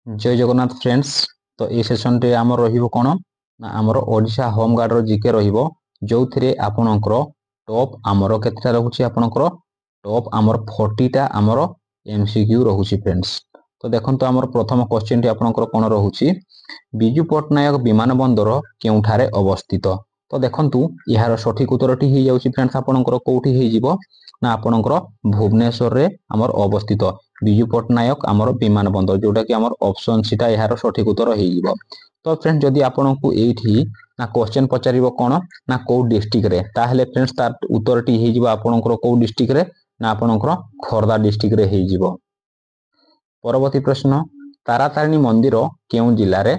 जय जगन्नाथ फ्रेंड्स। तो ये सेशन टे आमर रहिबो कोन ना आमर ओडिशा होम गार्ड रो जीके रहिबो जोथिरे आपनकर टॉप आमर केतटा रहउची आपनकर टॉप आमर 40 टा आमर एमसीक्यू रहउची फ्रेंड्स। तो देखंतु आमर प्रथम क्वेश्चन टी आपनकर कोन रहउची बिजू पटनायक विमान बंदर केउठारे अवस्थित। तो देखंतु यार सठिक उत्तरटी हे जाउची फ्रेंड्स आपनकर कोठी हे जिवो ना आपनकर भुवनेश्वर रे आमर अवस्थित बिजू पटनायक आमर विमान बंदर जोटा कि आमर ऑप्शन सीटा यार सठिक उत्तर हे जिवो। तो फ्रेंड्स जदि आपनकु एठी ना क्वेश्चन पचारिबो कोन ना को डिस्ट्रिक्ट रे ताहले फ्रेंड्स तार उत्तरटी हे जिवो आपनकर को डिस्ट्रिक्ट रे ना आपनकर खोरदा डिस्ट्रिक्ट रे हे जिवो। परवर्ती प्रश्न तारातारिणी मंदिर केउ जिल्ला रे।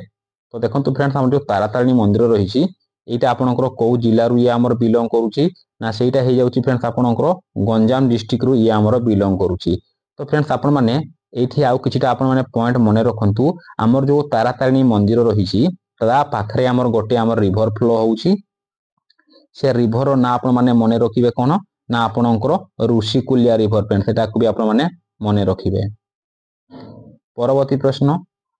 तो देखंतु फ्रेंड्स हम जो तारातारिणी मंदिर रहिछि एटा आपनकर को जिल्ला रु या हमर बिलोंग करूछि ना सेटा हे जाउछि फ्रेंड्स आपनकर गंजाम डिस्ट्रिक्ट रु या हमर बिलोंग करूछि। तो फ्रेंड्स आपण माने एठी आउ किछिटा आपण माने पॉइंट मने रखंतु हमर जो तारातारिणी मंदिर रहिछि ता पाखरे हमर गोटे हमर रिवर फ्लो होउछि से रिवर रो ना आपण माने मने रखिबे कोन ना आपनकर ऋषिकुल्या रिवर फ्रेंड्स सेटा को भी आपण माने मने रखिबे। परवर्ती प्रश्न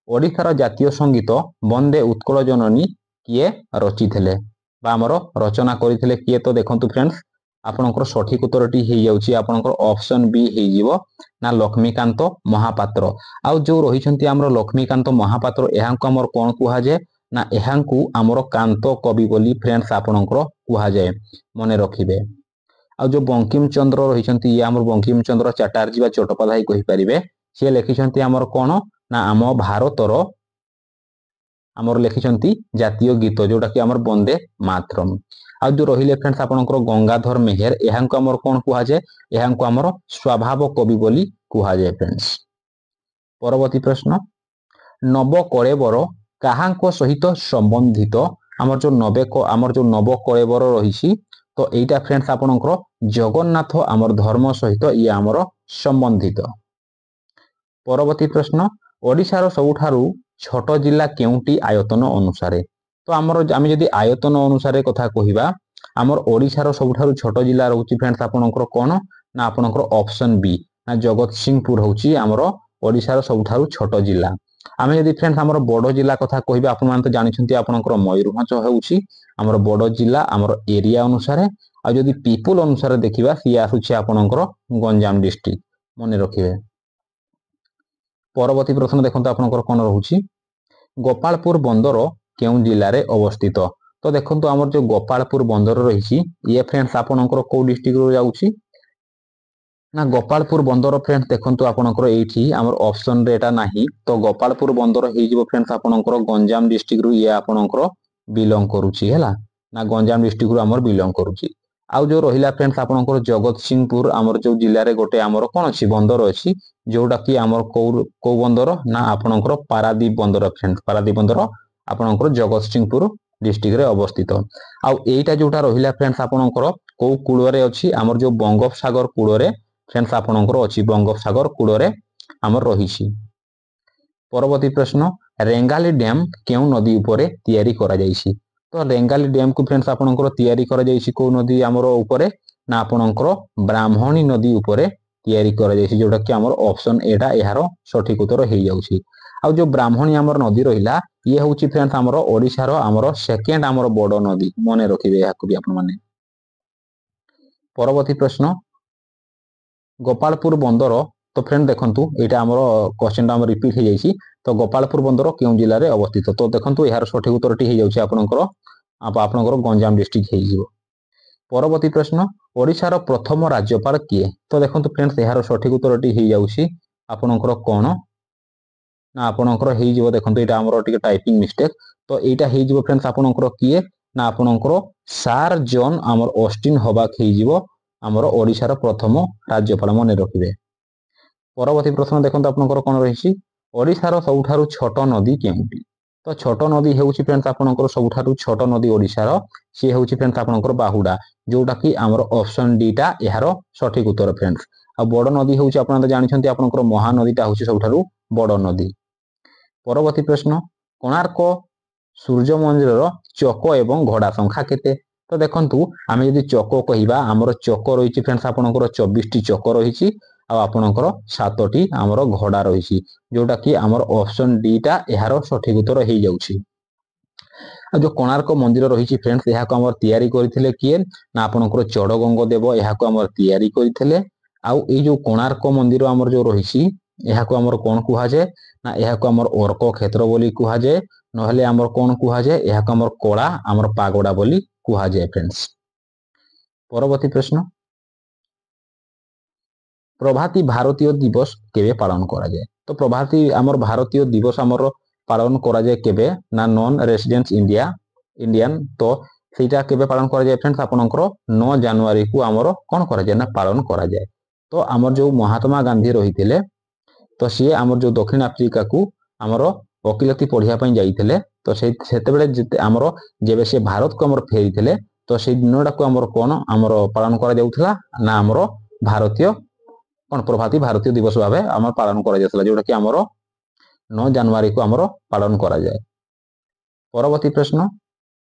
ओडिशार जातीय संगीत वंदे उत्कल जननी किए रचिथिले बा हमर रचना करिथिले किए। तो देखंतु फ्रेंड्स आपनकर सठिक उत्तरटी हे जाउची आपनकर ऑप्शन बी हे जिवो ना लक्ष्मीकांत महापात्र। आउ जो रहिछंती हमर लक्ष्मीकांत महापात्र एहांको हमर कोन कुहा जे ना एहांको हमर कांत कवि बोली फ्रेंड्स आपनकर कुहा जाय मने रखिबे। आउ जो बंकिम चंद्र रहिछंती या हमर बंकिम चंद्र चटर्जी बा चट्टोपाध्याय कहि परिबे से लिखिछंती हमर कोन ना आम भारतर आमर लिखिछंती जातीय गीत जोटा कि हमर वंदे मातरम। आ जो रहिले फ्रेंड्स आपनकर गंगाधर मेहर एहांको हमर कोन कुहा जे एहांको हमर स्वभाव कवि बोली कुहा जे फ्रेंड्स। परवर्ती प्रश्न नव कलेबर काहांको सहित संबंधित हमर जो नव कलेबर रहिछि तो एटा फ्रेंड्स आपनकर जगन्नाथ हमर धर्म सहित ये हमर संबंधित। परवर्ती प्रश्न ओडिशार सबुठारु छोट जिल्ला केउटी आयतन अनुसारे। तो हमर आमे जदि आयतन अनुसारे कथा कहिबा हमर ओडिशार सबुठारु छोट जिल्ला रहउची फ्रेंड्स आपनकर कोन ना आपनकर ऑप्शन बी ना जगतसिंहपुर होउची हमर ओडिशार सबुठारु छोट जिल्ला। आमे जदि फ्रेंड्स हमर बड़ जिल्ला कथा कहिबा आपन मान तो जानिछंती आपनकर मयूरभंज होउची हमर बड़ जिल्ला हमर एरिया अनुसारे। आ जदि पीपल अनुसारे देखिबा सी आसुची आपनकर गंजाम डिस्ट्रिक्ट मने रखिबे। परवर्ती प्रश्न देखंतु आपनकर कोन रहउची गोपालपुर बंदर केउ जिल्ला रे अवस्थित। तो देखंतु हमर जो गोपालपुर बंदर रहिछि ये फ्रेंड्स आपनकर को डिस्ट्रिक्ट रो जाउची ना गोपालपुर बंदर फ्रेंड्स देखंतु आपनकर एठी हमर ऑप्शन रे एटा नाही तो गोपालपुर बंदर हे जिवो फ्रेंड्स आपनकर गंजाम डिस्ट्रिक्ट रो ये आपनकर बिलोंग करूची हैला ना गंजाम डिस्ट्रिक्ट रो हमर बिलोंग करूची। आउ जो रहिला फ्रेंड्स आपनकर जगतसिंहपुर हमर जो जिल्ला रे गोटे हमर कोन अछि बंदर अछि जोटा कि हमर को बंदर ना आपनकर पारादीप बंदर फ्रेंड्स पारादीप बंदर आपनकर जगतसिंहपुर डिस्ट्रिक्ट रे अवस्थित। आउ एटा जोटा रहिला फ्रेंड्स आपनकर को कूळ रे अछि हमर जो बंगोपसागर कूळ रे फ्रेंड्स आपनकर अछि बंगोपसागर कूळ रे हमर रहिछि। परवर्ती प्रश्न रेंगाली डैम केउ नदी ऊपरे तयारी करा जायछि। तो रेंगाली डैम को फ्रेंड्स आपनकर तयारी करा जायछि को नदी हमर ऊपरे ना आपनकर ब्राह्मणी नदी ऊपरे तयारी करा जायछि जोटा कि हमर ऑप्शन एटा एहार सठिक उत्तर हे जाउछि। आ जो ब्राह्मणी हमर नदी रहिला ये होउछि फ्रेंड्स हमर ओडिसा रो हमर सेकेंड हमर बड़ नदी मने रखिबे याकु भी आपन माने। परवर्ती प्रश्न गोपालपुर बंदर तो फ्रेंड देखंतु एटा हमर क्वेश्चन हमर रिपीट हे जायछि तो गोपालपुर बंदर केउ जिल्ला रे अवस्थित। तो देखंतु एहार सठिक उत्तरटी हे जाउछि आपनकर गंजाम डिस्ट्रिक्ट हे जिवो। परवर्ती प्रश्न ओडिशार प्रथम राज्यपाल किए। तो देखंतु फ्रेंड्स एहार सठिक उत्तरटी हे जाउछि आपनकर कोन ना आपनकर हे जिवो देखंतु एटा हमर टिके टाइपिंग मिस्टेक तो एटा हे जिवो फ्रेंड्स आपनकर किए ना आपनकर सर जॉन हमर ऑस्टिन हबाक हे जिवो हमर ओडिशार प्रथम राज्यपाल मने रखिबे। परवर्ती प्रश्न देखंतु आपनकर कोन रहिछि ओडिशार सबुठारु छोट नदी केउटी। तो छोट नदी हेउछि फ्रेंड्स आपनकर सबुठारु छोट नदी ओडिशार से हेउछि फ्रेंड्स आपनकर बाहुडा जोटा कि हमर ऑप्शन डी टा एहार सठिक उत्तर फ्रेंड्स। आ बड़ नदी हेउछि आपन त जानिछंती आपनकर महानदी ता होछि सबुठारु बड़ नदी। परवर्ती प्रश्न कोणार्क सूर्य मंदिर चक एवं घोड़ा संख्या केते। तो देखंतु आमे यदि चक कहिबा हमर चक रहिछि फ्रेंड्स आपनकर 24 टी चक रहिछि ଆଉ ଆପଣଙ୍କର 7ଟି ଆମର ଘୋଡ଼ା ରହିଛି, ଯୋଉଟା କି ଆମର ଅପସନ ଡି ଟା ଏହାର ସଠିକ ଉତ୍ତର ହେଇଯାଉଛି। ଆଉ ଯୋଉ କୋଣାର୍କ ମନ୍ଦିର ରହିଛି ଫ୍ରେଣ୍ଡସ୍, ଏହାକୁ ଆମର ତିଆରି କରିଥିଲେ କିଏ? ନା ଆପଣଙ୍କର ଚୋଡ଼ଗଙ୍ଗ ଦେବ ଏହାକୁ ଆମର ତିଆରି କରିଥିଲେ। ଆଉ ଏଇ ଯୋଉ କୋଣାର୍କ ମନ୍ଦିର ଆମର ଯୋଉ ରହିଛି, ଏହାକୁ ଆମର କଣ କୁହାଯାଏ? ନା ଏହାକୁ ଆମର ଅର୍କ କ୍ଷେତ୍ର ବୋଲି କୁହାଯାଏ, ନହେଲେ ଆମର କଣ କୁହାଯାଏ? ଏହାକୁ ଆମର କଳା ଆମର ପାଗୋଡା ବୋଲି କୁହାଯାଏ ଫ୍ରେଣ୍ଡସ୍। ପରବର୍ତ୍ତୀ ପ୍ରଶ୍ନ, ପ୍ରଭାତୀ ଭାରତୀୟ ଦିବସ କେବେ ପାଳନ କରାଯାଏ? ତ ପ୍ରଭାତୀ ଆମର ଭାରତୀୟ ଦିବସ ଆମର ପାଳନ କରାଯାଏ କେବେ? ନା ନନ୍ ରେସିଡେନ୍ସ ଇଣ୍ଡିଆନ, ତ ସେଇଟା କେବେ ପାଳନ କରାଯାଏ ଫ୍ରେଣ୍ଡସ୍? ଆପଣଙ୍କର 9 ଜାନୁଆରୀକୁ ଆମର କଣ କରାଯାଏ? ନା ପାଳନ କରାଯାଏ। ତ ଆମର ଯୋଉ ମହାତ୍ମା ଗାନ୍ଧୀ ରହିଥିଲେ, ତ ସିଏ ଆମର ଯୋଉ ଦକ୍ଷିଣ ଆଫ୍ରିକାକୁ ଆମର ଓକିଲାତି ପଢିବା ପାଇଁ ଯାଇଥିଲେ, ତ ସେତେବେଳେ ଆମର ଯେବେ ସେ ଭାରତକୁ ଆମର ଫେରିଥିଲେ, ତ ସେଇ ଦିନଟାକୁ ଆମର କଣ ଆମର ପାଳନ କରାଯାଉଥିଲା? ନା ଆମର ଭାରତୀୟ କଣ ପ୍ରଭାତୀ ଭାରତୀୟ ଦିବସ ଭାବେ ଆମର ପାଳନ କରାଯାଉଥିଲା, ଯୋଉଟା କି ଆମର 9 ଜାନୁଆରୀକୁ ଆମର ପାଳନ କରାଯାଏ। ପରବର୍ତ୍ତୀ ପ୍ରଶ୍ନ,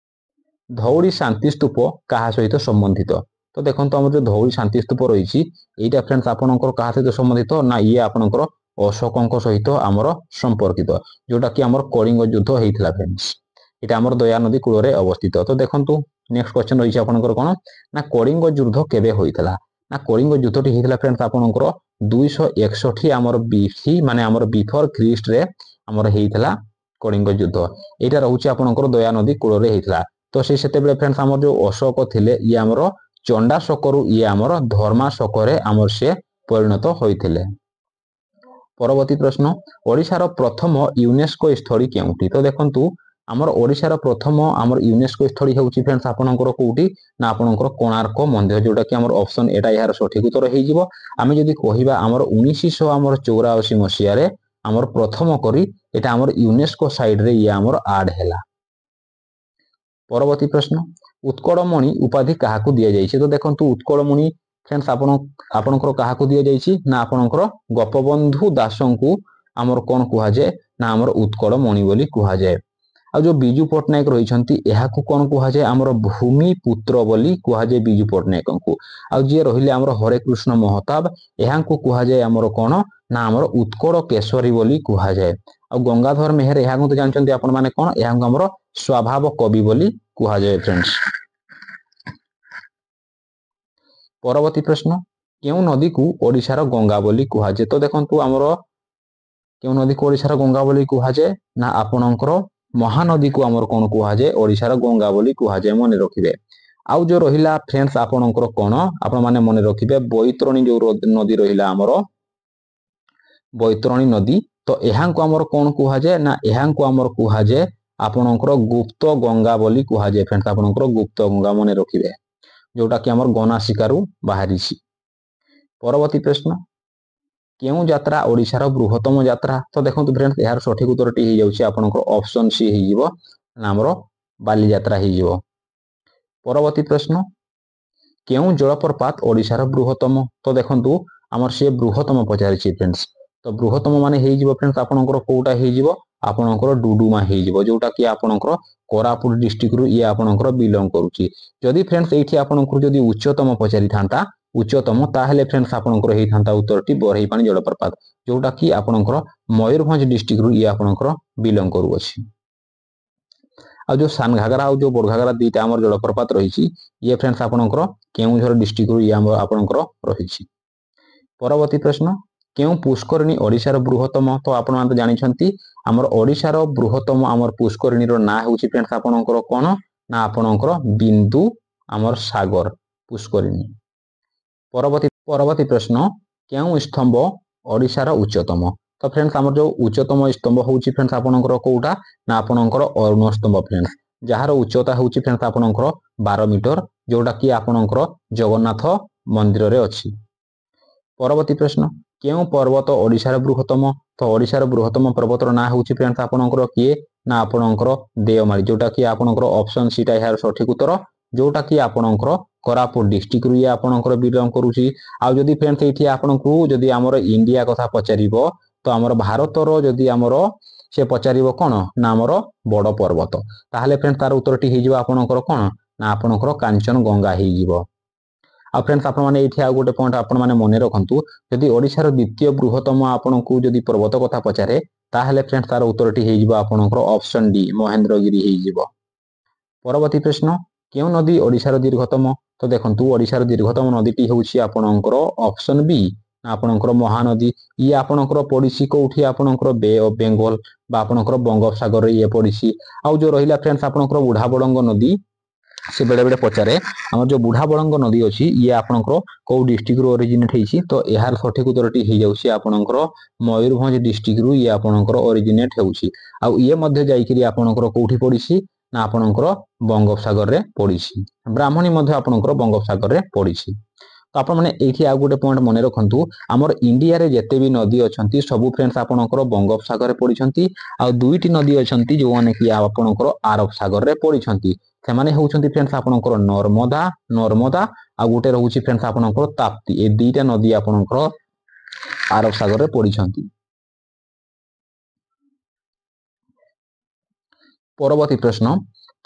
ଧଉଳି ଶାନ୍ତି ସ୍ତୂପ କାହା ସହିତ ସମ୍ବନ୍ଧିତ? ତ ଦେଖନ୍ତୁ ଆମର ଯୋଉ ଧଉଳି ଶାନ୍ତି ସ୍ତୂପ ରହିଛି, ଏଇଟା ଫ୍ରେଣ୍ଡସ୍ ଆପଣଙ୍କର କାହା ସହିତ ସମ୍ବନ୍ଧିତ? ନା ଇଏ ଆପଣଙ୍କର ଅଶୋକଙ୍କ ସହିତ ଆମର ସମ୍ପର୍କିତ, ଯୋଉଟା କି ଆମର କଳିଙ୍ଗ ଯୁଦ୍ଧ ହେଇଥିଲା ଫ୍ରେଣ୍ଡସ୍। এটা ଆମର ଦୟା ନଦୀ କୂଳରେ ଅବସ୍ଥିତ। ତ ଦେଖନ୍ତୁ ନେକ୍ସଟ କ୍ୱେଶ୍ଚନ ରହିଛି ଆପଣଙ୍କର କଣ? ନା କଳିଙ୍ଗ ଯୁଦ୍ଧ କେବେ ହୋଇଥିଲା? ନା କଳିଙ୍ଗ ଯୁଦ୍ଧଟି ହେଇଥିଲା ଫ୍ରେଣ୍ଡସ୍ ଆପଣଙ୍କର 261 ଆମର ବିସି ମାନେ ଆମର ବିଫୋର ଖ୍ରୀଷ୍ଟରେ ଆମର ହେଇଥିଲା କଳିଙ୍ଗ ଯୁଦ୍ଧ। ଏଇଟା ରହୁଛି ଆପଣଙ୍କର ଦୟା ନଦୀ କୂଳରେ ହେଇଥିଲା। ତ ସେତେବେଳେ ଫ୍ରେଣ୍ଡସ୍ ଆମର ଯୋଉ ଅଶୋକ ଥିଲେ, ଇଏ ଆମର ଚଣ୍ଡାଶୋକରୁ ଇଏ ଆମର ଧର୍ମାଶୋକରେ ଆମର ସେ ପରିଣତ ହୋଇଥିଲେ। ପରବର୍ତ୍ତୀ ପ୍ରଶ୍ନ, ଓଡ଼ିଶାର ପ୍ରଥମ ୟୁନେସ୍କୋ ସ୍ଥଳୀ କେଉଁଠି? ତ ଦେଖନ୍ତୁ ଆମର ଓଡ଼ିଶାର ପ୍ରଥମ ଆମର ୟୁନେସ୍କୋ ସ୍ଥଳୀ ହେଉଛି ଫ୍ରେଣ୍ଡସ୍ ଆପଣଙ୍କର କୋଉଠି? ନା ଆପଣଙ୍କର କୋଣାର୍କ ମନ୍ଦିର, ଯୋଉଟା କି ଆମର ଅପସନ ଏଟା ଏହାର ସଠିକ ଉତ୍ତର ହେଇଯିବ। ଆମେ ଯଦି କହିବା ଆମର 1984 ମସିହାରେ ଆମର ପ୍ରଥମ କରି এটা ଆମର ୟୁନେସ୍କୋ ସାଇଡରେ ଇଏ ଆମର ଆଡ ହେଲା। ପରବର୍ତ୍ତୀ ପ୍ରଶ୍ନ, ଉତ୍କଳମଣି ଉପାଧି କାହାକୁ ଦିଆଯାଇଛି? ତ ଦେଖନ୍ତୁ ଉତ୍କଳମଣି ଫ୍ରେଣ୍ଡସ୍ ଆପଣଙ୍କର କାହାକୁ ଦିଆଯାଇଛି? ନା ଆପଣଙ୍କର ଗୋପବନ୍ଧୁ ଦାସଙ୍କୁ ଆମର କଣ କୁହାଯାଏ? ନା ଆମର ଉତ୍କଳମଣି ବୋଲି କୁହାଯାଏ। ଆଉ ଯୋଉ ବିଜୁ ପଟ୍ଟନାୟକ ରହିଛନ୍ତି, ଏହାକୁ କଣ କୁହାଯାଏ? ଆମର ଭୂମିପୁତ୍ର ବୋଲି କୁହାଯାଏ ବିଜୁ ପଟ୍ଟନାୟକଙ୍କୁ। ଆଉ ଯିଏ ରହିଲେ ଆମର ହରେକୃଷ୍ଣ ମହତାବ, ଏହାଙ୍କୁ କୁହାଯାଏ ଆମର କଣ? ନା ଆମର ଉତ୍କଳ କେଶରୀ ବୋଲି କୁହାଯାଏ। ଆଉ ଗଙ୍ଗାଧର ମେହେର, ଏହାକୁ ତ ଜାଣିଛନ୍ତି ଆପଣ ମାନେ କଣ? ଏହାକୁ ଆମର ସ୍ୱଭାବ କବି ବୋଲି କୁହାଯାଏ ଫ୍ରେଣ୍ଡସ୍। ପରବର୍ତ୍ତୀ ପ୍ରଶ୍ନ, କେଉଁ ନଦୀକୁ ଓଡ଼ିଶାର ଗଙ୍ଗା ବୋଲି କୁହାଯାଏ? ତ ଦେଖନ୍ତୁ ଆମର କେଉଁ ନଦୀକୁ ଓଡ଼ିଶାର ଗଙ୍ଗା ବୋଲି କୁହାଯାଏ? ନା ଆପଣଙ୍କର ମହାନଦୀକୁ ଆମର କଣ କୁହାଯାଏ? ଓଡ଼ିଶାର ଗଙ୍ଗା ବୋଲି କୁହାଯାଏ, ମନେ ରଖିବେ। ଆଉ ଯୋଉ ରହିଲା ଫ୍ରେଣ୍ଡସ୍ ଆପଣଙ୍କର କଣ? ଆପଣ ମାନେ ମନେ ରଖିବେ ବୈତରଣୀ ଯୋଉ ନଦୀ ରହିଲା ଆମର ବୈତରଣୀ ନଦୀ, ତ ଏହାଙ୍କୁ ଆମର କଣ କୁହାଯାଏ? ନା ଏହାଙ୍କୁ ଆମର କୁହାଯାଏ ଆପଣଙ୍କର ଗୁପ୍ତ ଗଙ୍ଗା ବୋଲି କୁହାଯାଏ ଫ୍ରେଣ୍ଡସ୍, ଆପଣଙ୍କର ଗୁପ୍ତ ଗଙ୍ଗା ମନେ ରଖିବେ, ଯୋଉଟା କି ଆମର ଗନାସିକାରୁ ବାହାରିଛି। ପରବର୍ତ୍ତୀ ପ୍ରଶ୍ନ, କେଉଁ ଯାତ୍ରା ଓଡ଼ିଶାର ବୃହତ୍ତମ ଯାତ୍ରା? ତ ଦେଖନ୍ତୁ ଫ୍ରେଣ୍ଡସ୍ ଏହାର ସଠିକ ଉତ୍ତରଟି ହେଇଯାଉଛି ଆପଣଙ୍କର ଅପସନ ସି ହେଇଯିବ, ନା ଆମର ବାଲିଯାତ୍ରା ହେଇଯିବ। ପରବର୍ତ୍ତୀ ପ୍ରଶ୍ନ, କେଉଁ ଜଳପ୍ରପାତ ଓଡ଼ିଶାର ବୃହତ୍ତମ? ତ ଦେଖନ୍ତୁ ଆମର ସେ ବୃହତ୍ତମ ପଚାରିଛି ଫ୍ରେଣ୍ଡସ୍, ତ ବୃହତ୍ତମ ମାନେ ହେଇଯିବ ଫ୍ରେଣ୍ଡସ୍ ଆପଣଙ୍କର କୋଉଟା ହେଇଯିବ? ଆପଣଙ୍କର ଡୁଡୁମା ହେଇଯିବ, ଯୋଉଟା କି ଆପଣଙ୍କର କୋରାପୁଟ ଡିଷ୍ଟ୍ରିକ୍ଟରୁ ଇଏ ଆପଣଙ୍କର ବିଲଙ୍ଗ କରୁଛି। ଯଦି ଫ୍ରେଣ୍ଡସ୍ ଏଇଠି ଆପଣଙ୍କୁ ଯଦି ଉଚ୍ଚତମ ପଚାରିଥାନ୍ତା ଉଚ୍ଚତମ, ତାହେଲେ ଫ୍ରେଣ୍ଡସ୍ ଆପଣଙ୍କର ହେଇଥାନ୍ତା ଉତ୍ତରଟି ବରେହିପାଣି ଜଳପ୍ରପାତ, ଯୋଉଟା କି ଆପଣଙ୍କର ମୟୂରଭଞ୍ଜ ଡିଷ୍ଟ୍ରିକ୍ଟରୁ ଇଏ ଆପଣଙ୍କର ବିଲଙ୍ଗ କରୁଅଛି। ଆଉ ଯୋଉ ସାନ ଘାଗରା ଆଉ ଯୋଉ ବଡ ଘାଗରା ଦିଟା ଆମର ଜଳପ୍ରପାତ ରହିଛି, ଇଏ ଫ୍ରେଣ୍ଡସ୍ ଆପଣଙ୍କର କେଉଁଝର ଡିଷ୍ଟ୍ରିକ୍ଟରୁ ଇଏ ଆପଣଙ୍କର ରହିଛି। ପରବର୍ତ୍ତୀ ପ୍ରଶ୍ନ, କେଉଁ ପୁଷ୍କରିଣୀ ଓଡ଼ିଶାର ବୃହତ୍ତମ? ତ ଆପଣମାନେ ତ ଜାଣିଛନ୍ତି ଆମର ଓଡ଼ିଶାର ବୃହତ୍ତମ ଆମର ପୁଷ୍କରିଣୀର ନାଁ ହେଉଛି ଫ୍ରେଣ୍ଡସ୍ ଆପଣଙ୍କର କଣ? ନା ଆପଣଙ୍କର ବିନ୍ଦୁ ଆମର ସାଗର ପୁଷ୍କରିଣୀ। ପରବର୍ତ୍ତୀ ପ୍ରଶ୍ନ, କେଉଁ ସ୍ତମ୍ଭ ଓଡ଼ିଶାର ଉଚ୍ଚତମ? ତ ଫ୍ରେଣ୍ଡସ୍ ଆମର ଯୋଉ ଉଚ୍ଚତମ ସ୍ତମ୍ଭ ହେଉଛି ଫ୍ରେଣ୍ଡସ୍ ଆପଣଙ୍କର କୋଉଟା? ନା ଆପଣଙ୍କର ଅରୁଣ ସ୍ତମ୍ଭ ଫ୍ରେଣ୍ଡସ୍, ଯାହାର ଉଚ୍ଚତା ହେଉଛି ଫ୍ରେଣ୍ଡସ୍ ଆପଣଙ୍କର 12 ମିଟର, ଯୋଉଟା କି ଆପଣଙ୍କର ଜଗନ୍ନାଥ ମନ୍ଦିରରେ ଅଛି। ପରବର୍ତ୍ତୀ ପ୍ରଶ୍ନ, କେଉଁ ପର୍ବତ ଓଡ଼ିଶାର ବୃହତ୍ତମ? ତ ଓଡ଼ିଶାର ବୃହତ୍ତମ ପର୍ବତର ନାଁ ହେଉଛି ଫ୍ରେଣ୍ଡସ୍ ଆପଣଙ୍କର କିଏ? ନା ଆପଣଙ୍କର ଦେଓମାଳି, ଯୋଉଟା କି ଆପଣଙ୍କର ଅପସନ ସିଟା ଏହାର ସଠିକ ଉତ୍ତର, ଯୋଉଟା କି ଆପଣଙ୍କର କୋରାପୁଟ ଡିଷ୍ଟ୍ରିକ୍ଟରୁ ଇଏ ଆପଣଙ୍କର ବିଲଙ୍ଗ କରୁଛି। ଆଉ ଯଦି ଫ୍ରେଣ୍ଡସ୍ ଏଇଠି ଆପଣଙ୍କୁ ଯଦି ଆମର ଇଣ୍ଡିଆ କଥା ପଚାରିବ, ତ ଆମର ଭାରତର ଯଦି ଆମର ସେ ପଚାରିବ କଣ? ନା ଆମର ବଡ ପର୍ବତ, ତାହେଲେ ଫ୍ରେଣ୍ଡସ୍ ତାର ଉତ୍ତରଟି ହେଇଯିବ ଆପଣଙ୍କର କଣ? ନା ଆପଣଙ୍କର କାଞ୍ଚନଗଙ୍ଗା ହେଇଯିବ। आ फ्रेंड्स आपण माने एठी आ गोटे पॉइंट आपण माने मने रखंतु यदि ओडिशार द्वितीय बृहत्तम आपनकु यदि पर्वत कथा पचारे ताहले फ्रेंड्स तार उत्तरटी हे जिवो आपनकर ऑप्शन डी महेंद्रगिरी हे जिवो। परवर्ती प्रश्न केउ नदी ओडिशार दीर्घतम तो देखंतु ओडिशार दीर्घतम नदीटी होउछि आपनकर ऑप्शन बी आपनकर महानदी ये आपनकर पड़िसी कोठी आपनकर बे ऑफ बेंगल बा आपनकर बंगोपसागर रे ये पड़िसी आ जो रहिला फ्रेंड्स आपनकर बुढ़ाबड़ंग नदी से बेले बेले पचारे आम जो बुढ़ाबड़ंग नदी अच्छी ये आपनकर कौ डिस्ट्रिक्ट रो ओरिजिनेट होइछि तो यार सठिक उत्तरटी हे जाउछि आपनकर मयूरभंज डिस्ट्रिक्ट रू ये आपनकर ओरिजिनेट होउछि आ ये मध्ये जाईकरी आपनकर कोठी पड़िछि ना आपनकर बंगोपसागर रे पड़िछि ब्राह्मणी मध्ये आपनकर बंगोपसागर रे पड़िछि। तो आपण माने एठी आ गोटे पॉइंट मने रखंतु हमर इंडिया रे जते भी नदी अछंती सब फ्रेंड्स आपनकर बंगोपसागर रे पड़िछंती आ दुईटी नदी अछंती जो माने कि आपनकर अरब सागर रे पड़िछंती से माने होउछंती फ्रेंड्स आपनकर नर्मदा आ गोटे रहउछि फ्रेंड्स आपनकर ताप्ती ए दुईटा नदी आपनकर अरब सागर रे पड़िछंती। परवर्ती प्रश्न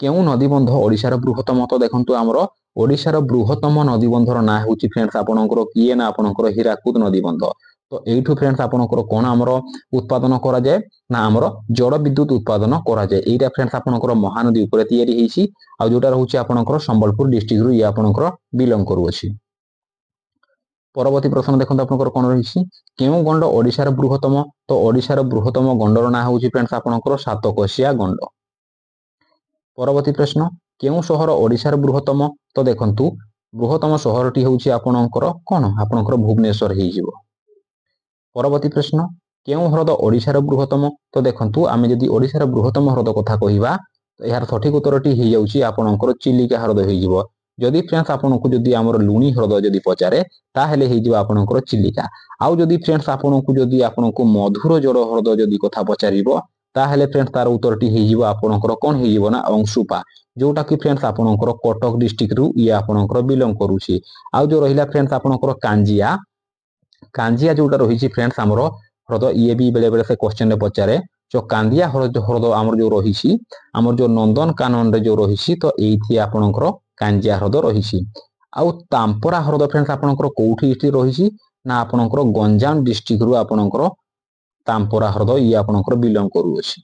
केउ नदीबंध ओडिशार बृहत्तम तो देखंतु हमर ओडिशार बृहत्तम नदीबंधर ना होउछि फ्रेंड्स आपनकर किए ना आपनकर हीराकुद नदीबंध। तो एठु फ्रेंड्स आपनकर कोन हमर उत्पादन करा जाय ना हमर जड़ विद्युत उत्पादन करा जाय एटा फ्रेंड्स आपनकर महानदी ऊपर तयारी हेछि आ जोटा रहउछि आपनकर संबलपुर डिस्ट्रिक्ट रु ये आपनकर बिलोंग करूछि। परवर्ती प्रश्न देखंतु आपनकर कोन रहिछि केउ गंड ओडिशार बृहत्तम तो ओडिशार बृहत्तम गंडर ना होउछि फ्रेंड्स आपनकर सातकोशिया गंड। परवर्ती प्रश्न केउ शहर ओडिशार बृहत्तम तो देखंतु बृहत्तम शहरटी होउछि आपनकर कोन आपनकर भुवनेश्वर हे जिवो। परवर्ती प्रश्न केउ ह्रद ओडिशार बृहत्तम तो देखंतु आमे जदि ओडिशार बृहत्तम ह्रद कथा कहिबा तो यार सठिक उत्तरटी हे जाउछि आपनकर चिलिका ह्रद हे जिवो। जदि फ्रेंड्स आपनकु जदि हमर लुणी ह्रद जदि पचारे ताहेले हे जिवो आपनकर चिलिका आउ जदि फ्रेंड्स आपनकु मधुर जड़ ह्रद जदि कथा पचारिबो ताहेले फ्रेंड्स तार उत्तरटी हे जिवो आपनकर कोन हे जिवो ना अंशुपा जोटा कि फ्रेंड्स आपनकर कटक डिस्ट्रिक्ट रु ये आपनकर बिलोंग करूछि। आउ जो रहिला फ्रेंड्स आपनकर कांजिया जोटा रहिछि फ्रेंड्स हमर ह्रद ये भी बेले बेले से क्वेश्चन रे पचारे जो कांदिया ह्रद हमर जो रहिछि हमर जो नंदन कानन रे जो रहिछि तो एथि आपनकर कांजिया ह्रद रहिछि। आउ तांपरा ह्रद फ्रेंड्स आपनकर कोठी स्थित रहिछि ना आपनकर गंजाम डिस्ट्रिक्ट रु आपनकर तांपरा ह्रद ये आपनकर बिलोंग करूछि।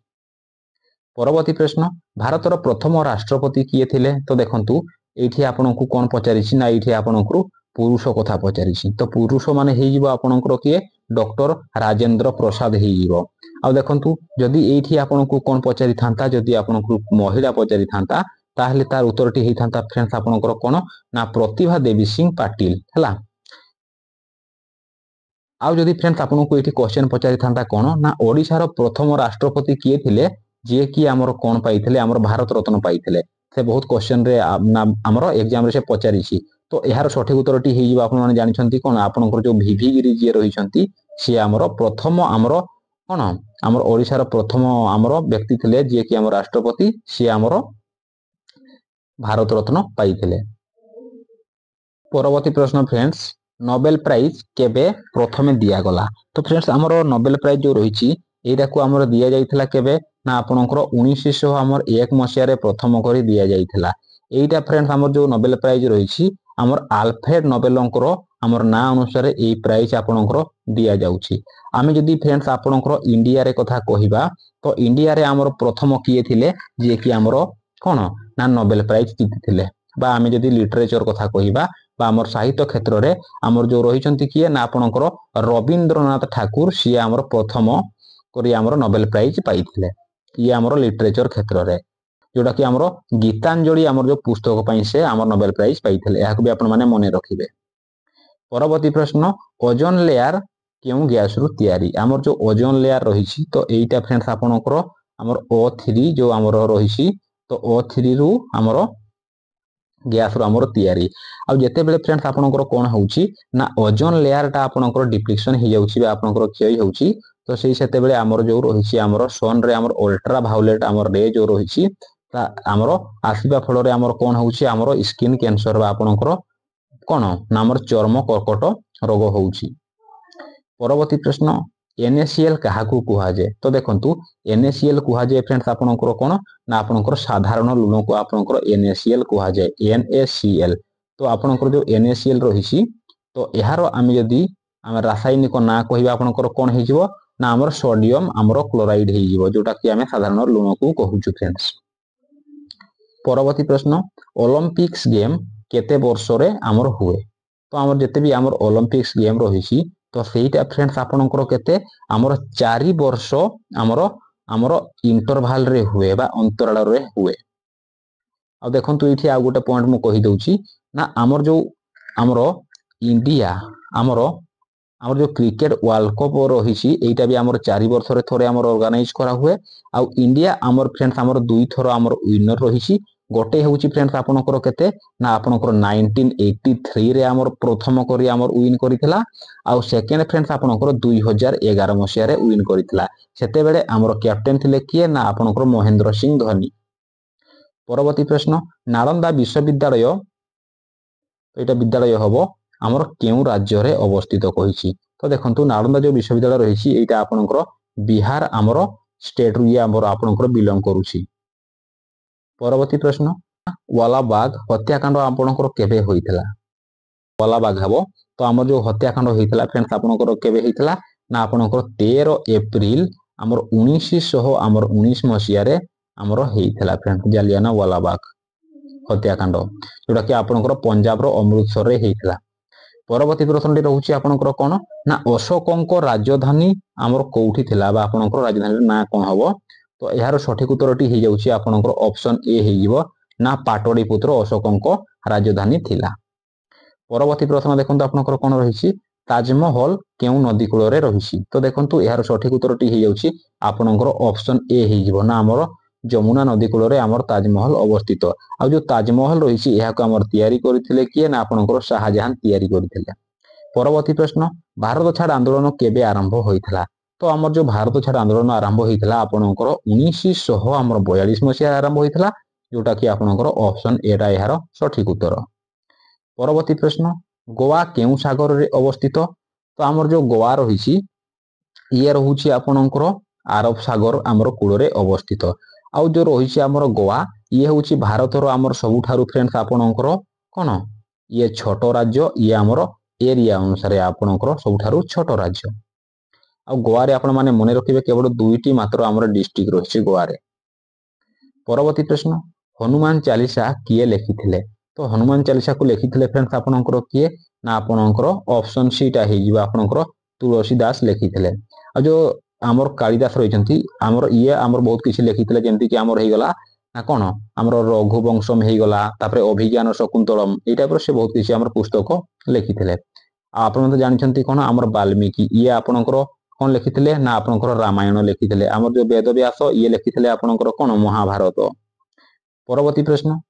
परवर्ती प्रश्न भारतर प्रथम राष्ट्रपति किए थिले तो देखंतु एठी आपनकु कोन पचारिछि ना एठी आपनकु पुरुष कथा पचारिछि तो पुरुष माने हे जिवो आपनकर किए डॉक्टर राजेंद्र प्रसाद हे जिवो। आ देखंतु जदि एठी आपनकु कोन पचारि थांता जदि आपनकु महिला पचारि थांता ताहले तार उत्तरटी हे थांता फ्रेंड्स आपनकर कोन ना प्रतिभा देवी सिंह पाटिल हला। आउ जदि फ्रेंड्स आपनकु एठी क्वेश्चन पचारि थांता कोन ना ओडिशार प्रथम राष्ट्रपति किए थिले जे कि हमर कोन पाइथिले हमर भारत रत्न पाइथिले से बहुत क्वेश्चन रे हमर एग्जाम रे से पचारिछि तो यार सठिक उत्तरटी हे जिवो आपन माने जानिछंती कोन आपनकर जो भिभी गिरी जे रहिछंती से हमर प्रथम हमर कोन हमर ओडिशार प्रथम हमर व्यक्ति थिले जे कि हमर राष्ट्रपति से हमर भारत रत्न पाइथिले। परवर्ती प्रश्न फ्रेंड्स नोबेल प्राइज केबे प्रथमे दिया गला तो फ्रेंड्स हमर नोबेल प्राइज जो रहिछि एटा को हमर दिया जाइथिला केबे ना आपनकर 1901 मसिया रे प्रथम करी दिया जाइथिला। एटा फ्रेंड्स हमर जो नोबेल प्राइज रहिछि हमर आल्फ्रेड नोबेलंकर हमर ना अनुसार ए प्राइज आपनकर दिया जाउछि। आमे जदि फ्रेंड्स आपनकर इंडिया रे कथा कहिबा तो इंडिया रे हमर प्रथम किए थिले जे कि हमर कोन ना नोबेल प्राइज जितिथिले बा आमे जदि लिटरेचर कथा कहिबा बा हमर साहित्य क्षेत्र रे हमर जो रहिचंती किए ना आपनकर रविंद्रनाथ ठाकुर सी हमर प्रथम करी हमर नोबेल प्राइज पाइथिले ये हमर लिटरेचर क्षेत्र रे जोटा कि हमर गीतांजलि हमर जो पुस्तक पई से हमर नोबेल प्राइज पाइथिले याकु भी आपण माने मने रखिबे। परवर्ती प्रश्न ओजोन लेयर केउ गैस रु तयारी हमर जो ओजोन लेयर रहिछि तो एटा फ्रेंड्स आपनकर हमर O3 जो हमर रहिछि तो O3 रु हमर गैस रु हमर तयारी आ जते बेले फ्रेंड्स आपनकर कोन होउछि ना ओजोन लेयर ता आपनकर डिप्लीशन हे जाउछि बा आपनकर क्षय होउछि तो सेही सेते बेले हमर जो रहिछि हमर सन रे हमर अल्ट्रा वायोलेट हमर रे जो रहिछि ता हमर आसीबा फल रे हमर कोन होउछि हमर स्किन कैंसर बा आपनकर कोन ना हमर चर्म कर्कट रोग होउछि। परवर्ती प्रश्न NaCl काहाकू कुहा जाय तो देखंतु NaCl कुहा जाय फ्रेंड्स आपनकर कोन ना आपनकर साधारण लूण को आपनकर NaCl कुहा जाय NaCl तो आपणकर जो NaCl रही तो यार आम जदि आम रासायनिक ना कह आपंकर कौन हो ना आमर सोडियम आमर क्लोराइड हो जोटा कि आम साधारण लुण को कहूँ फ्रेंड्स। परवर्ती प्रश्न ओलंपिक्स गेम केते वर्ष रे आमर हुए तो आमर जिते भी आमर ओलंपिक्स गेम रही तो सेटा फ्रेंड्स आपणकर केते आमर 4 वर्ष आमर आमर इंटरभाल रे हुए बा अंतराल रे हुए। आ देखंतु इठी आ गोटे पॉइंट मु कहि दउची ना आमर जो आमर इंडिया आमर आमर जो क्रिकेट वर्ल्ड कप रही एटा भी आमर 4 वर्ष रे थोड़े आमर ऑर्गेनाइज करा हुए। आ इंडिया आमर फ्रेंड्स आमर 2 थर आमर विनर रही गोटे हूँ फ्रेंड्स आपणकर केते ना आपणकर 1983 रे आमर प्रथम करी आमर विन करितला आ सेकेंड फ्रेंड्स आपणकर 2011 मसिया रे विन करितला सेते बेले आमर कैप्टेन थिले किए ना आपणकर महेंद्र सिंह धोनी। परवर्ती प्रश्न नालंदा विश्वविद्यालय एटा विद्यालय हबो आमर केउ राज्य रे अवस्थित कहिछि तो देखंतु नालंदा जो विश्वविद्यालय रहिछि एटा आपणकर बिहार आमर स्टेट रु ये आमर आपणकर बिलोंग करूछि। परवर्ती प्रश्न वालाबाग हत्याकांड आपणकर केबे होइतला वालाबाग हबो तो आमर जो हत्याकांड होइतला फ्रेंड्स आपणकर केबे होइतला ना आपणकर 13 एप्रिल आमर 1919 मसिया रे आमर हेइतला फ्रेंड्स जालियाना वालाबाग हत्याकांड जोटा कि आपणकर पंजाब रो अमृतसर रे हेइतला। परवर्ती प्रश्नटी रहउछि आपणकर कोन ना अशोकंको राजधानी आमर कोउठी थिला बा आपणकर राजधानी ना कोन हबो तो यार सठिक उत्तरटी हो जाउछि आपणकर ऑप्शन ए हेइबो ना पाटलिपुत्र अशोकंको राजधानी थिला। परवर्ती प्रश्न देखंतु आपणकर कोन रहिछि ताजमहल केउ नदी कूल रे रहिछि तो देखंतु यार सठिक उत्तरटी हो जाउछि आपणकर ऑप्शन ए हेइबो ना आमर जमुना नदी कूल रे आमर ताजमहल अवस्थित। आ जो ताजमहल रहिछि एहा को आमर तयारी करिथिले किए ना आपणकर शाहजहां तयारी करिथिले। परवर्ती प्रश्न भारत छाड़ आंदोलन केबे आरंभ होइथला तो आमर जो भारत छाड़ आंदोलन आरंभ होइथला आपणकर 1942 मसिया आरंभ होइथला जोटा कि आपणकर ऑप्शन ए रा यार सठिक उत्तर। परवर्ती प्रश्न गोवा केउ सागर रे अवस्थित तो आमर जो गोवा रहिछि ये रहुछि आपणकर अरब सागर आमर कूल रे अवस्थित। आ जो रहिछि आमर गोवा ये होछि भारत रो आमर सबुठारु फ्रेंड्स आपणकर कोन ये छोट राज्य ये आमर एरिया अनुसार आपणकर सबुठारु छोट राज्य। आ गोवा रे आपण माने मने रखिबे केवल 2टी मात्र आमर डिस्ट्रिक्ट रहिछि गोवा रे। परवर्ती प्रश्न हनुमान चालीसा किए लिखिथिले तो हनुमान चालीसा को लिखिथिले फ्रेंड्स आपणकर किए ना आपणकर ऑप्शन सी टा हे जिवो आपणकर तुलसीदास लिखिथिले। आ जो आमर कालिदास रहिचंती आमर ये आमर बहुत किछि लिखिथिले जेंति कि आमर हे गला ना कोन आमर रघुवंशम हे गला तापरे अभिज्ञान शकुंतलम ए टाइप रो से बहुत किछि आमर पुस्तक लिखिथिले। आपण तो जानिछंती कोन आमर वाल्मीकि ये आपणकर कोन लिखिथिले ना आपणकर रामायण लिखिथिले। आमर जो वेदव्यास ये लिखिथिले आपणकर कोन महाभारत। परवर्ती प्रश्न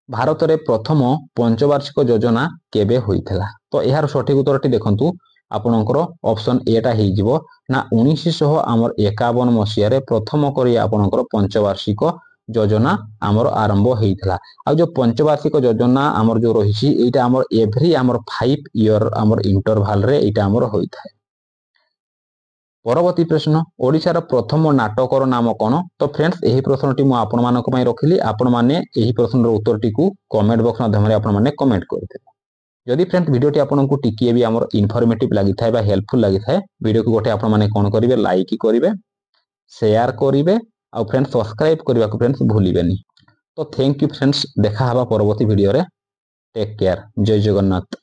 भारत रे प्रथम पंचवार्षिक योजना केबे होइथला तो यार सठिक उत्तरटी देखंतु आपणकर ऑप्शन ए टा हे जिवो ना 1951 मसिया रे प्रथम करी आपणकर पंचवार्षिक योजना आमर आरंभ होइथला। आ जो पंचवार्षिक योजना आमर जो रहिछि एटा आमर एवरी आमर 5 ईयर आमर इंटरवल रे एटा आमर होइथाय। परवर्ती प्रश्न ओडिशार प्रथम नाटकर नाम कोन तो फ्रेंड्स एही प्रश्नटी मु आपण मानक पई रखिली आपण माने एही प्रश्नर उत्तरटी को कमेंट बॉक्स माध्यम रे आपण माने कमेंट करथिले। जदि फ्रेंड्स वीडियोटी आपनको टिकिए भी आमर इनफॉर्मेटिव लागि थाए बा हेल्पफुल लागि थाए वीडियो को गोटे आपण माने कोन करिवे लाइक करिवे शेयर करिवे आ फ्रेंड्स सब्सक्राइब करबा को फ्रेंड्स भूलिबेनी। तो थैंक यू फ्रेंड्स देखा हबा परवर्ती वीडियो रे टेक केयर जय जगन्नाथ।